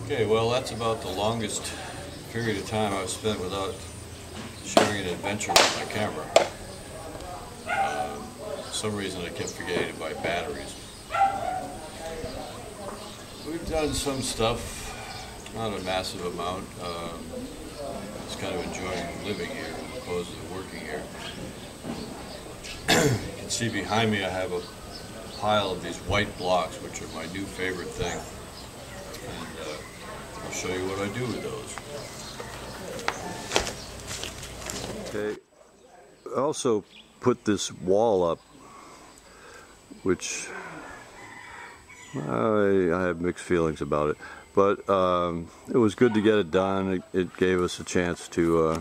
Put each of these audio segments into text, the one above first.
Okay, well that's about the longest period of time I've spent without sharing an adventure with my camera. For some reason I kept forgetting to buy batteries. We've done some stuff, not a massive amount. Just kind of enjoying living here as opposed to working here. You can see behind me I have a pile of these white blocks, which are my new favorite thing. And I'll show you what I do with those. Okay, I also put this wall up, which I have mixed feelings about it, but it was good to get it done. It gave us a chance to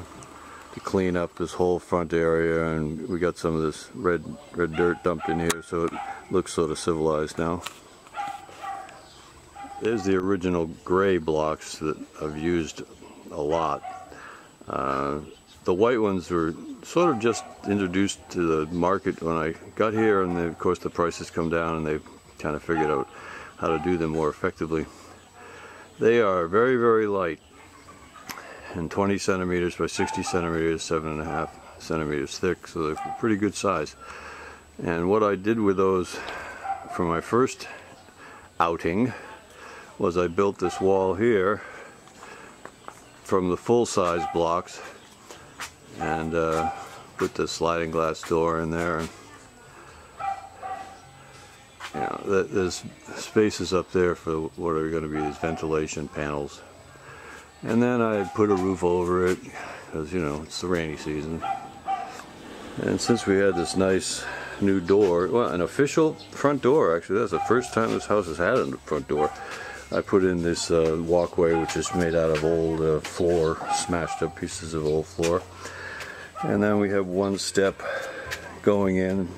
clean up this whole front area, and we got some of this red dirt dumped in here, so it looks sort of civilized now. There's the original gray blocks that I've used a lot. The white ones were sort of just introduced to the market when I got here, and then, of course the prices come down and they've kind of figured out how to do them more effectively. They are very, very light, and 20 centimeters by 60 centimeters, 7.5 centimeters thick, so they're pretty good size. And what I did with those for my first outing was I built this wall here from the full-size blocks and put the sliding glass door in there. And, you know, there's spaces up there for what are going to be these ventilation panels. And then I put a roof over it because, you know, it's the rainy season. And since we had this nice new door, well, an official front door, actually, that's the first time this house has had a front door. I put in this walkway, which is made out of old floor, smashed up pieces of old floor. And then we have one step going in,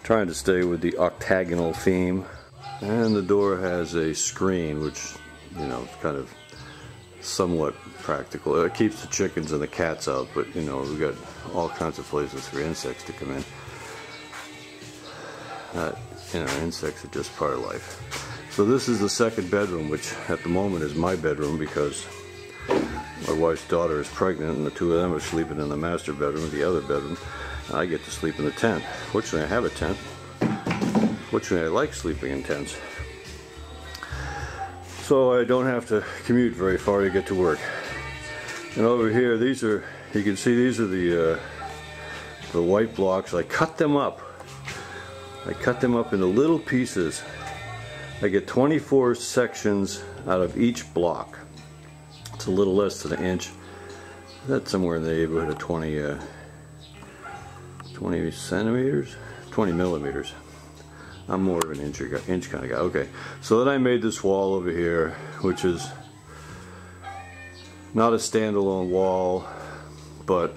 trying to stay with the octagonal theme. And the door has a screen, which, you know, is kind of somewhat practical. It keeps the chickens and the cats out, but, you know, we've got all kinds of places for insects to come in. You know, insects are just part of life. So this is the second bedroom, which at the moment is my bedroom because my wife's daughter is pregnant and the two of them are sleeping in the master bedroom, the other bedroom, and I get to sleep in the tent. Fortunately, I have a tent. Fortunately, I like sleeping in tents. So I don't have to commute very far to get to work. And over here, these are, you can see these are the white blocks. I cut them up. I cut them up into little pieces. I get 24 sections out of each block. It's a little less than an inch. That's somewhere in the neighborhood of 20 centimeters? 20 millimeters. I'm more of an inch kind of guy. Okay, so then I made this wall over here, which is not a standalone wall, but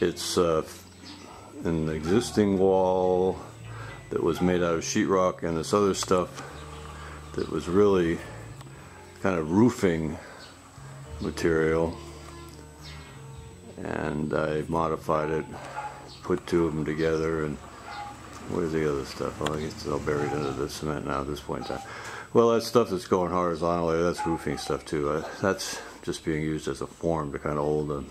it's an existing wall that was made out of sheetrock and this other stuff that was really kind of roofing material, and I modified it, put two of them together, and where's the other stuff? Oh, I guess it's all buried under the cement now at this point in time. Well, that stuff that's going horizontally, that's roofing stuff too. That's just being used as a form to kind of hold the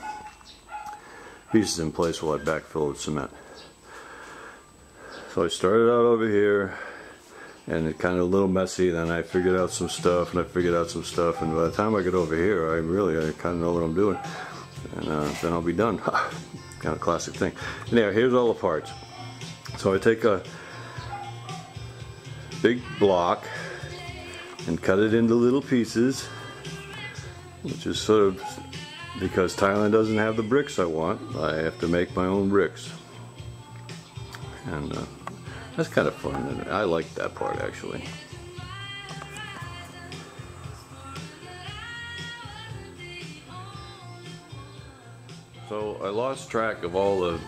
pieces in place while I backfill with cement. So I started out over here, and it kind of a little messy. Then I figured out some stuff, and I figured out some stuff, and by the time I get over here, I kind of know what I'm doing, and then I'll be done. Kind of classic thing. Now here's all the parts. So I take a big block and cut it into little pieces, which is sort of, because Thailand doesn't have the bricks I want, I have to make my own bricks. And that's kind of fun, and I like that part actually. So I lost track of all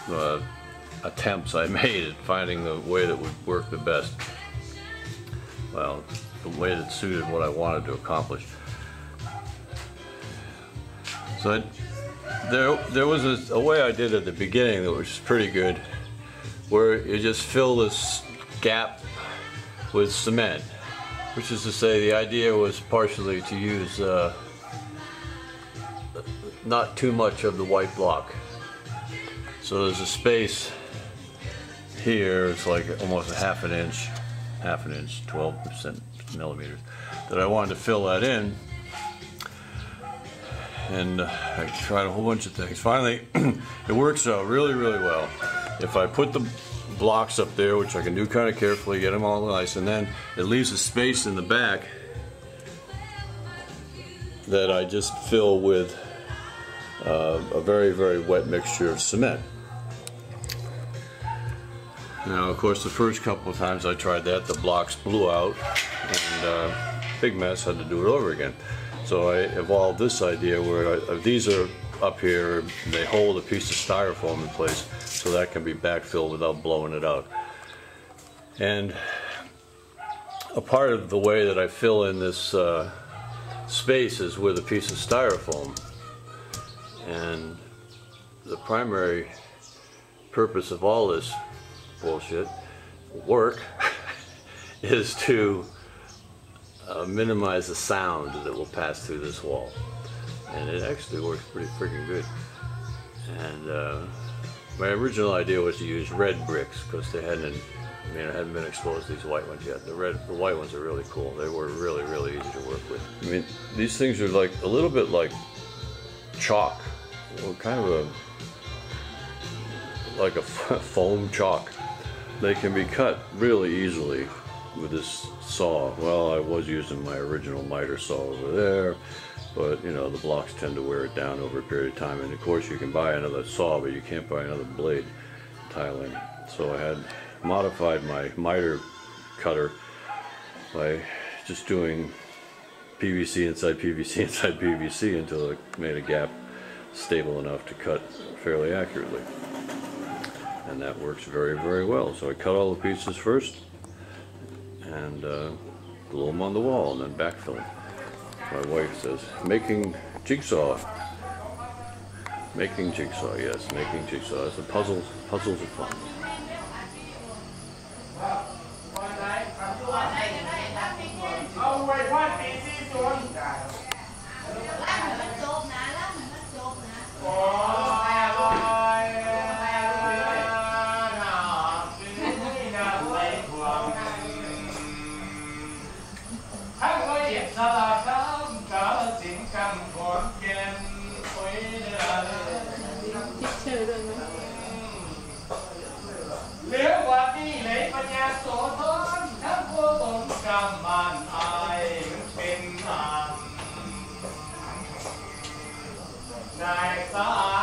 the attempts I made at finding the way that would work the best. Well, the way that suited what I wanted to accomplish. So there was a way I did at the beginning that was pretty good, where you just fill this gap with cement, Which is to say, the idea was partially to use not too much of the white block. So there's a space here, it's like almost a half an inch, 12 millimeters, that I wanted to fill that in. And I tried a whole bunch of things. Finally, it works out really, really well. If I put the blocks up there, which I can do kind of carefully, get them all nice, and then it leaves a space in the back that I just fill with a very, very wet mixture of cement. Now, of course, the first couple of times I tried that, the blocks blew out, and big mess, had to do it over again. So I evolved this idea where these are up here, they hold a piece of styrofoam in place, so that can be backfilled without blowing it out. And a part of the way that I fill in this space is with a piece of styrofoam. And the primary purpose of all this bullshit work is to minimize the sound that will pass through this wall, and it actually works pretty freaking good. And my original idea was to use red bricks because they hadn't been exposed to these white ones yet. The white ones are really cool. They were really, really easy to work with. I mean, these things are like a little bit like chalk, or kind of like a foam chalk. They can be cut really easily with this saw. Well, I was using my original miter saw over there, but you know, the blocks tend to wear it down over a period of time, and of course you can buy another saw, but you can't buy another blade tiling. So I had modified my miter cutter by just doing PVC inside PVC inside PVC until I made a gap stable enough to cut fairly accurately. And that works very, very well. So I cut all the pieces first and glue them on the wall and then backfill them. My wife says, making jigsaw. Making jigsaw, yes, making jigsaw. That's a puzzles are fun. Nice.